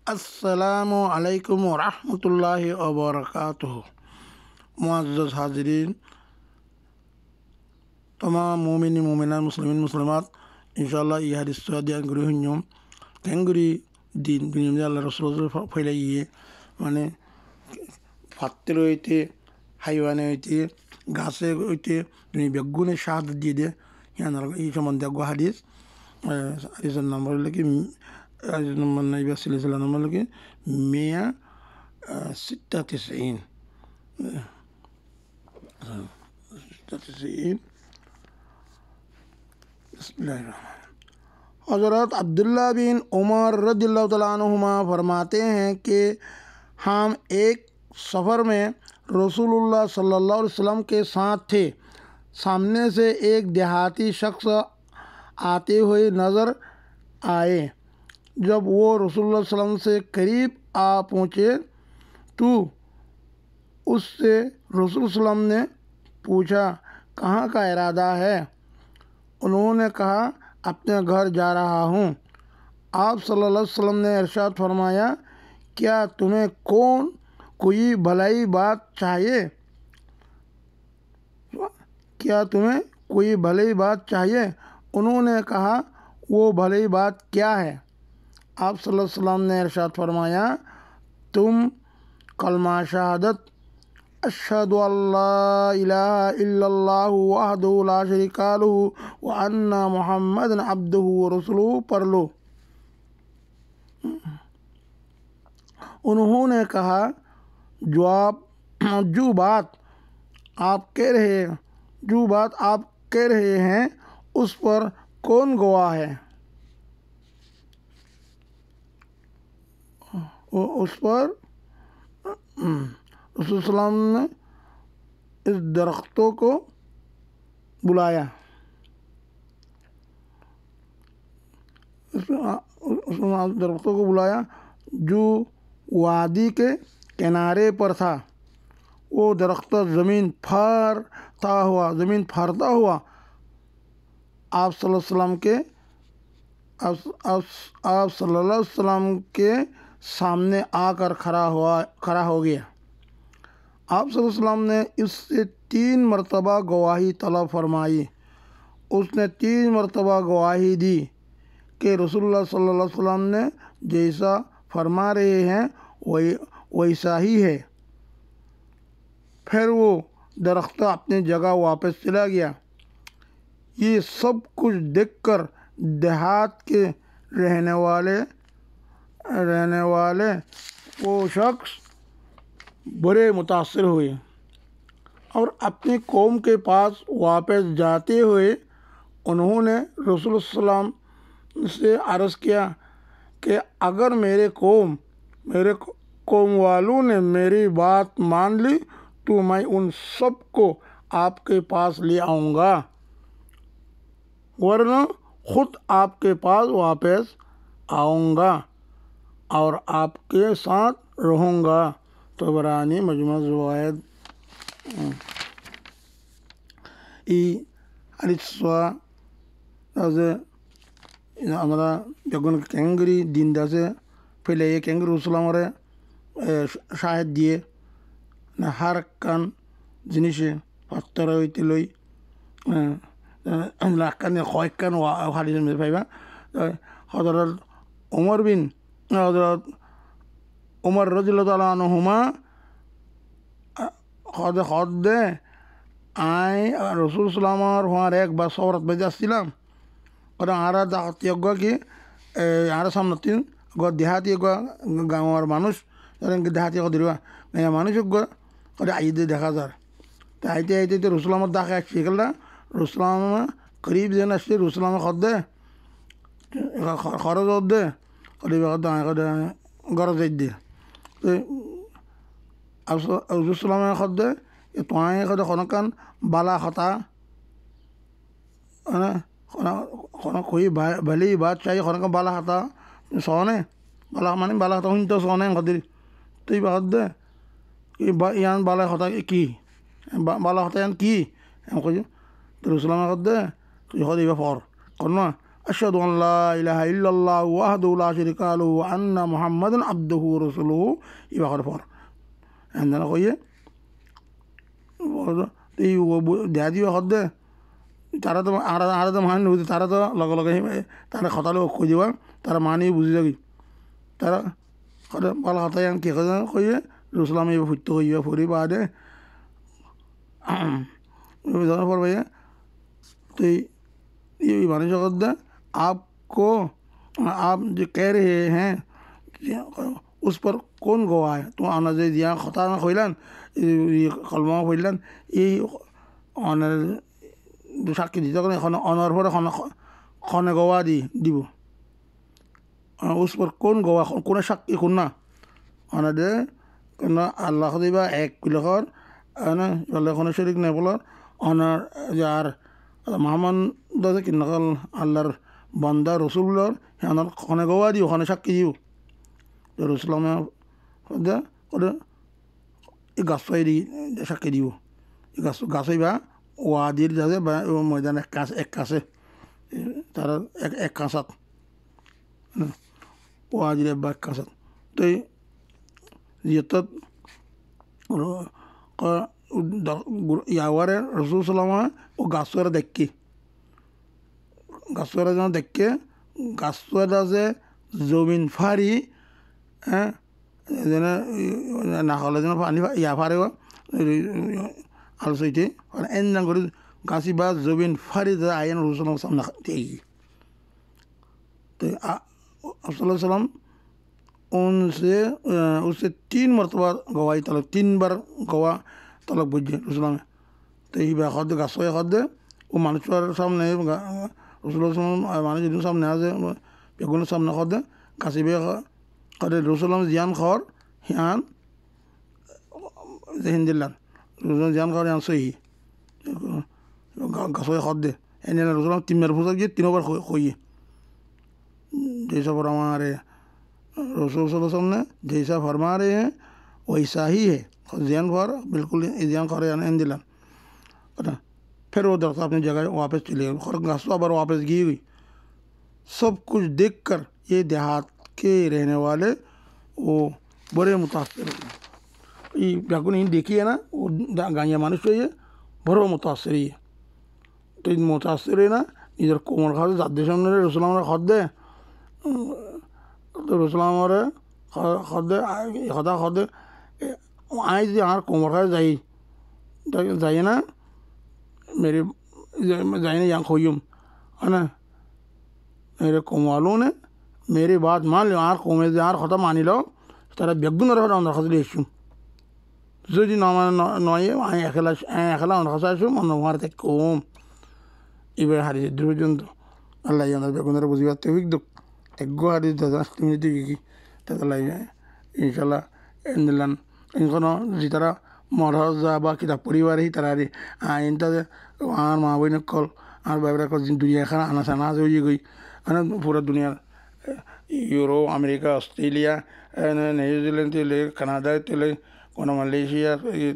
अस्सलामु अलैकुम वरहमतुल्लाहि वबरकातुहू। मुअज़्ज़ज़ हाज़रीन, तमाम मोमिन मोमिनात मुस्लिमीन मुस्लिमात इंशाअल्लाह ये हदीस दियान गुरी हुन्योम तेंगुरी दिन बिनिमजे आल्लाह रसूल फैलाइए माने फात्तिर हইতে হাইওয়ানে হইতে গাছে হইতে তুমি বেগুনে শাহাদাত দিয়ে দে এই সম্বন্ধে হাদিস হাদিসের নাম্বার হলো কি হাদিস নম্বর নাইবা সিলসিলা নম্বর হলো কি 196 96। हज़रत अब्दुल्ला बिन उमर रज़ियल्लाहु तआला अन्हुमा फरमाते हैं कि हम एक सफ़र में रसूलुल्लाह सल्लल्लाहु अलैहि वसल्लम के साथ थे। सामने से एक देहाती शख्स आते हुए नज़र आए। जब वो रसूलुल्लाह सल्लल्लाहु अलैहि वसल्लम से करीब आ पहुँचे तो उससे रसूल सल्लल्लाहु अलैहि वसल्लम ने पूछा, कहाँ का इरादा है? उन्होंने कहा, अपने घर जा रहा हूँ। आप सल्लल्लाहु अलैहि वसल्लम ने इरशाद फरमाया, क्या तुम्हें कोई भलाई बात चाहिए? क्या तुम्हें कोई भली बात चाहिए? उन्होंने कहा, वो भली बात क्या है? आप सल्लल्लाहु अलैहि वसल्लम ने इरशाद फरमाया, तुम कलमा शहादत अशहदु अल्ला इलाहा इल्लल्लाहु वहदहु ला शरीका लहु व अन्ना मुहम्मदन अब्दुहु व रसूलुहु पढ़ लो। उन्होंने कहा, जो बात आप कह रहे हैं उस पर कौन गवाह है? उस पर रसूल सल्लल्लाहु अलैहि वसल्लम ने इस दरख्तों को बुलाया। दरख्तों को बुलाया जो वादी के किनारे पर था। वो दरख्त ज़मीन फाड़ता हुआ आप सल्लल्लाहु अलैहि वसल्लम के सामने आकर खड़ा हो गया। आप सल्लल्लाहु अलैहि वसल्लम ने इससे 3 मरतबा गवाही तलब फरमाई। उसने 3 मरतबा गवाही दी कि रसूलुल्लाह सल्लल्लाहु अलैहि वसल्लम ने जैसा फरमा रहे हैं वैसा ही है। फिर वो दरख्त अपनी जगह वापस चला गया। ये सब कुछ देखकर देहात के रहने वाले वो शख्स बड़े मुतासिर हुए और अपनी कौम के पास वापस जाते हुए उन्होंने रसूल सल्लल्लाहु अलैहि वसल्लम से अर्ज़ किया कि अगर मेरे कौम वालों ने मेरी बात मान ली तो मैं उन सब को आपके पास ले आऊँगा, वरना ख़ुद आपके पास वापस आऊँगा और आपके साथ रहूँगा। तबरानी मजमू ज़वाइद। এই হাদিস আছে আমরা যখন ক্যাঙ্গুরি দিন দাসে ফেলে ক্যাঙ্গুরি রসুলামরে শাহেদ দিয়ে না হার কান জিনিসে পাত্তর হইতে লই লাক্কান কয়েকখান হাদিস পাইবা। হযরত উমর রাদিয়াল্লাহু তাআলা আনহুমা হদে আই রসুল সাল্লামর হওয়ার একবার সবরত বেজে আসছিলাম। ওরা আরা দাঁড়িয়ে কি আরো সামনে তিন দেহাতি গাঁৱৰ মানুষ দেহাতি দিবা মানুষ ওরা আইতে দেখা যার তা আইতে রসুলামর দাকে আসছে গেলা রসুলাম করিব যেন আসছে রসুলামর খদে খরচ দে গরজ দিয়ে রসুলামে খদে তোমায় খদে খনকান বালা খতা খুবই ভালি বাত চাই খনকান বালা খতা সহনে বালা খতা শুনতে সহনে খদির তুই বাদ দে ইয়ান বালা খতা কি বালা খতা ইয়ান কি কৈছো তো রসুলামে খদে তুই খদিবা ফর কর না আশহাদু আল্লা ইলাহা ইল্লাল্লাহু ওয়াহদাহু লা শারীকা লাহু ওয়া আন্না মুহাম্মাদান আবদুহু ওয়া রাসূলুহু ইবাহর পর এন্ডান কইয়ে এই দাদি হদে তারা তো আর তো মান বুঝি তারা তো লগে লগে তারা খতালে কই দিবা তারা মানি বুঝি যাবি তারা ভালো কথা কি কইয়ে রসুলাম এই ফুটতে কইয়া ফুরি বাদে জানার পর ভাইয়া तो ये माने जगत आपको आप जो कह रहे हैं उस पर कौन गवाह है तो आना जे दिया खता ना खोइलान ये कलमा खोइलान ये অনার সাক্ষী দিতে এখন অনার পরে খনে গওয়া দিব उस पर कौन गवाह কোন সাক্ষী কোন না অনাদে কোন আল্লাহ দিবা এক কিলখর আনা আল্লাহ কোন শরীক নাই বলার অনার যার মামান দাদা কি নকল আল্লাহর বান্দা রসুলর হ্যাঁ খনে গওয়া দিও খনে সাক্ষী দিও রসুলামে ওদের এই গাছাই দি সাক্ষী দিব এই গাছাই বা ওয়াদির যাতে বা ময়দান এক কাছে তারা এক কাঁচাত ওয়াদির বা এক কাঁচাত তো যিহেতু ইয়াওয়ারে রসুল সালামা ও গাছুয়ারা দেখি গাছুয়ারা যেন দেখে গাছুয়ারা যে জমিন ফারি হ্যাঁ যেন না হলে যেন পানি ইয়া ফারে আলোচনাতে এন করে গাছি বা জমিন ফারি আইন রসুল সামনে দেখি তো আফসাল্লাহ সালাম उससे 3 मरतबा गवाही तलब 3 बार गवाह तलब बुझे रसुलाम तो ये खद गाछोए खद वो मानुषर सामने रसुलाम मानुष जिन सामने आजे बेगुन सामने खद गाछिबे खद रसुलाम जियान खर हियान हिंदिलान रसुलाम जियान खर हियान सही गाछोए खद एने रसुलाम 3 बार फुसा गए 3 बार खोइए जैसा पर हमारे रसूल सल्लल्लाहु ने जैसा फरमा रहे हैं वैसा ही है जियान फर बिल्कुल जियान कर दिला फिर वो दरख्त अपनी जगह वापस चले गए घासों पर वापस गई हुई सब कुछ देखकर ये देहात के रहने वाले वो बड़े मुतासर ये बेगुन देखिए ना वो गांया मानुष है बड़ो मुतासर है तो इन मुतासर है ना इधर कोमल खा जाते सामने रसूल खद दे तो रसुलामरे खदे खदा खदे आई जी आर कोमर खा जाइए ना मेरे जाइए ना यहाँ खोयूम है ना मेरे कोमवालों ने मेरी बात मान लो आर कोमे आर खता मानी लो तारा बेगुन रहा अंदर खसले इशू जो जी नाम नॉये आई अकेला अंदर खसा इशू मन हमारे तक कोम इबे हारी द्रुजन तो अल्लाह ये अंदर बेगुन रहा बुझी बात तो विक दो एगो हारी दादा मिनिटी की ताला इंशाल्लाह एंडलान इनको जितारा मरहजा बा किताब परिवार ही तारा इनता आर माँ बहन कल आर बाबरा कल दुनिया खाना आना साना हो गई है ना पूरा दुनिया यूरोप अमेरिका ऑस्ट्रेलिया न्यूजीलैंड ले कनाडा ले कोना मलेशिया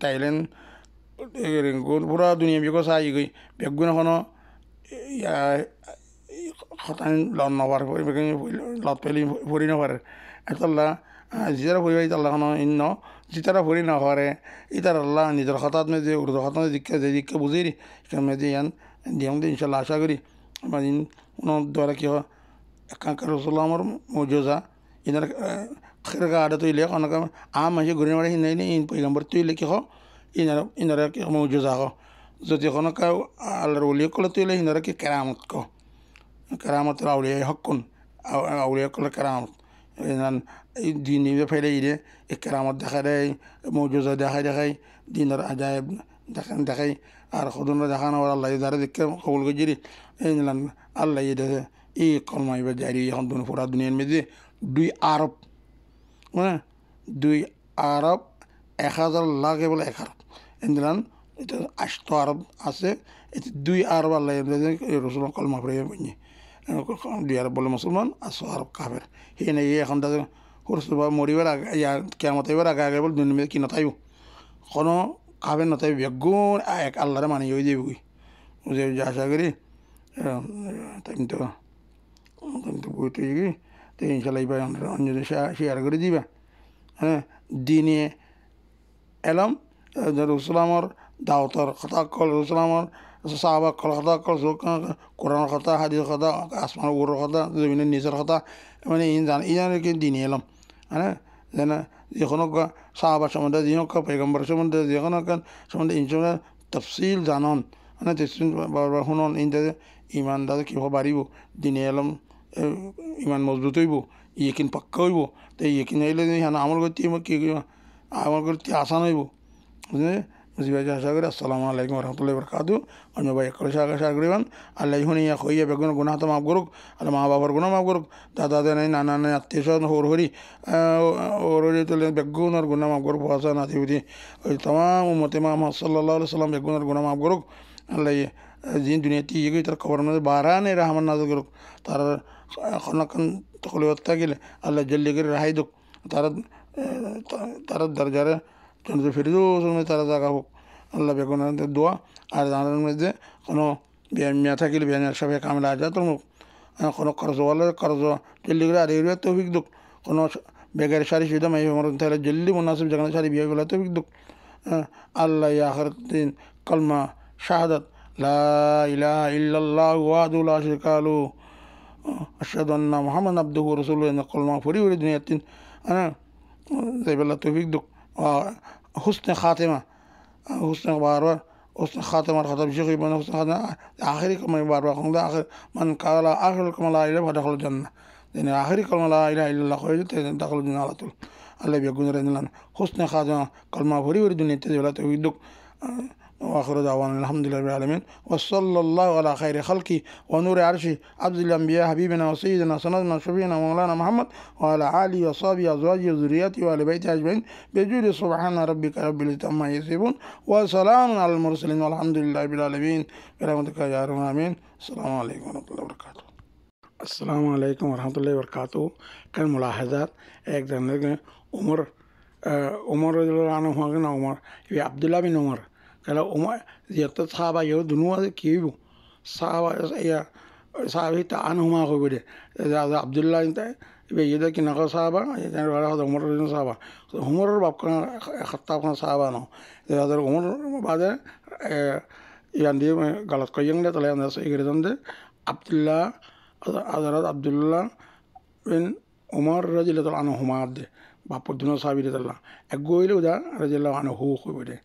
थाईलैंड रिंगून पूरा दुनिया भी को साई गई बेगुन खाना या खतान लौन नवार लत पेली फरी नफारे एतल्ला जितारा फरी इतल्ला खाना इन जितारा फरी नफारे इतार अल्लाह निजर खतात में जे उर्दू खत में दिक्कत बुझेरी में जे यान दियम दे इंशाल्लाह आशा करी इन उन द्वारा क्या एकांकर रसूलुल्लाहर मौजूदा इधर खैर का आदत तो ले खाना का आम मजे गुरने वाले नहीं इन पैगंबर तो ले क्या इधर इधर के मौजूदा को जो देखो का अल्लाह रोलिए को तो ले इधर के करामत को करामत अवलिया हक्कुन अवलिया को करामत इन दिन में फैले इधे एक करामत देखा रहे मौजूदा देखा दिन अजायब देखा और खुदन देखाना और अल्लाह इधर देख के कबूल गजरी इन अल्लाह ये दे ये कलमा ये जारी हम दोनों पूरा दुनिया में दे दुई अरब মানে 2 আরব 1000 লাখ বলে 1 আরব ইন্দ্রান এটা 8 আরব আছে এটা 2 আরব আল্লাহ রসুল কলমা পড়ে বনি 2 আরব বলে মুসলমান আর 100 আরব কাফের হেনে এখন তাদের হুরসুবা মরিবার আগে ইয়া কিয়ামত এবার আগে বল দুনিয়া কি নতাইব কোন কাফের নতাইব বেগুন এক আল্লাহর মানি হই যাবে বুঝে আশা করি তাই তো কিন্তু বইতে গিয়ে তো ইনশাল্লাহ এইবার অন্য শেয়ার করে দিবা হ্যাঁ দিনে এলম রসুলামর দাওয়াতর কথা কল রসুলামর সাহাবা কল কথা কল কোরআনের কথা হাদিস কথা আসমান উপরের কথা জমিনের নিচের কথা মানে কি দিনে এলাম হ্যাঁ যেন যে কোনো সাহাবার সম্বন্ধে যে হোক পেগম্বর সম্বন্ধে যে কোনো সম্বন্ধে ইনশাল্লাহ তফসিল জানন মানে তফসিল বারবার শুনন ইনতে ইমানদার কীভাবে বাড়িব দিনে এলাম ইমান মজবুত হইব ইয়েকিন পাক্কা হইব তো ইয়েকিন হইলে হ্যাঁ আমল করতে কি আমল করতে আসান হইব বুঝলে বুঝিবাই আশা করি আসসালামু আলাইকুম রহমতুল্লাহি বরকাতু অন্য ভাই করে সার করিবেন আল্লাহ শুনিয়া হইয়া বেগুন গুণা তো মাফ করুক আল্লাহ মা বাবার গুণা মাফ করুক দাদা নাই নানা নাই আত্মীয় স্বজন হর হরি ওর তুলে বেগুনের গুণা মাফ করুক ভাষা নাতি বুঝি ওই তমাম উম্মতে মুহাম্মদ সাল্লাল্লাহু আলাইহি সাল্লাম বেগুনের গুণা মাফ করুক আল্লাহ যিনি দুনিয়াতে ইয়ে করি তার খবর মধ্যে বারানে রহমান নাজল করুক তার এখন তকলিফত থাকিলে আল্লাহ জলদি করে রেহাই দুক তারা তারা দরজারে ফিরদৌস তারা জায়গা হোক আল্লাহ বেগুনের দোয়া আর জানার মধ্যে কোনো মেয়া থাকিলে বিয়ানের সবাই কামলা আজাত হোক কোনো কর্জওয়ালা কর্জ জলদি করে আরে তৌফিক দুক কোনো বেগার সারি সুবিধা মাই তাহলে জলদি মুনাসিব যেখানে সারি বিয়েগুলো তৌফিক দুক আল্লাহ আখের দিন কলমা শাহাদাত লা ইলাহা ইল্লাল্লাহু ওয়াহদাহু লা শারীকা লাহু আশহাদু আন্না মুহাম্মাদান আবদুহু ওয়া রাসূলুহু কলমা ফরি দুনিয়াতিন হ্যাঁ যাইবেলা তৌফিক দুক হুসনে খাতেমা হুসনে বারবার হুসনে খাতেমার কথা বিশেষ করে মানে হুসনে খাতেমা আখেরি কলমা বারবার খোঁজা আখের মান কালা আখের কলমা লা ইলাহা দাখাল জান্নাহ যেন আখেরি কলমা লা ইলাহা ইল্লাল্লাহ হয়ে যেতে দাখাল জান্নাহ আলাতুল আল্লাহ বেগুনের দিলান হুসনে খাতেমা কলমা ফরি দুনিয়াতে যাইবেলা তৌফিক দুক وآخر دعوانا الحمد لله رب العالمين وصلى الله على خير خلقه ونور عرشه عبد الأنبياء حبيبنا وسيدنا سندنا شفيعنا ومولانا محمد وعلى آله وصحبه وأزواجه وذريته وآل بيته أجمعين بجود سبحان ربك رب العزة عما يصفون وسلام على المرسلين والحمد لله رب العالمين برحمتك يا أرحم الراحمين السلام عليكم ورحمة الله وبركاته السلام عليكم ورحمة الله وبركاته كان ملاحظات एक जन عمر رضي الله عنه عمر عبد الله بن عمر kalau umar ziyartat sahaba yo dunua kibu sahaba ya sahaba ta anhuma ko bede abdullah inta be yeda ki naga sahaba ya wala hada umar bin sahaba umar bab kana khattab kana sahaba no hada umar bade yandi galat ko yang tala yang so igre donde abdullah hadarat abdullah bin umar radhiyallahu anhuma de bab dunua sahabi de tala egoile uda radhiyallahu anhu ko bede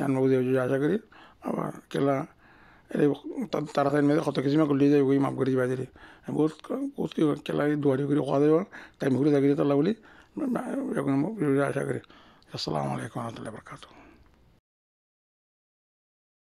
yan mo দেও আশা করি আবার কেলা এই তাড়াতাড়ি মেয়েদের কত কিছু করলে যাই ওই মাপ করে বাজারে বহুত বহুত কেলা দুয়ারি করে খাওয়া দেওয়া টাইম ঘুরে থাকিয়ে তাল্লা বলি এখন আশা করি আসসালামু আলাইকুম রহমতুল্লাহ বরকাতুহ